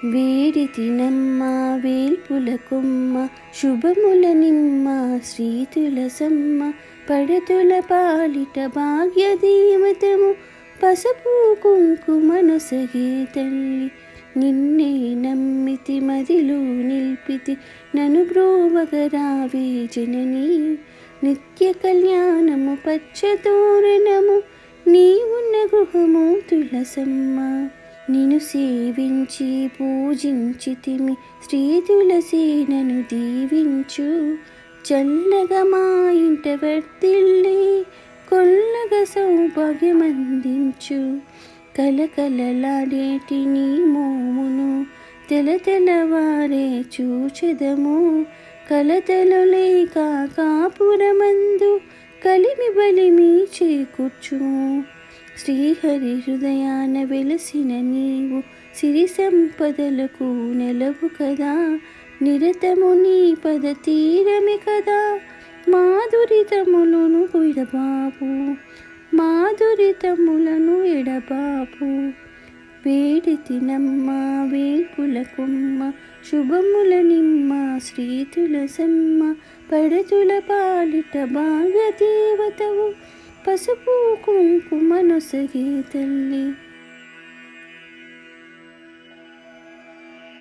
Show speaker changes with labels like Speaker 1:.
Speaker 1: వేడితినమ్మ వేల్పుల కొమ్మ శుభముల నిమ్మ శ్రీ తులసమ్మ పడతుల పాలిట భాగ్యదేవతము పసుపు కుంకుమనొసగే తల్లి. నిన్నే నమ్మితి మదిలో నిల్పితి నను బ్రోవగరావే జననీ. నిత్య కళ్యాణము పచ్చతోరణము నీవున్న గృహము తులసమ్మ. నిన్ను సేవించి పూజించితిమి శ్రీ తులసి నన్ను దీవించు. చల్లగా మా ఇంట వర్తిల్లి కొల్లగా సౌభాగ్యమందించు. కలకలలాడేటి నీ మోమును తెలతెలవారే చూచెదము. కలతలు లేక కాపురమందు కలిమి బలిమి చేకూర్చుము. శ్రీహరి హృదయాన వెలసిన నీవు సిరి సంపదలకు నెలవు కదా. నిరతము నీ పద తీరమే కదా. మాధురితములను ఎడబాపు మాధురితములను ఎడబాపు. వేడితినమ్మ వేల్పుల కొమ్మ శుభముల నిమ్మ శ్రీ తులసమ్మ పడతుల పాలిట భాగ్యదేవతవు పసుపు కుంకుమనొసగే తల్లి.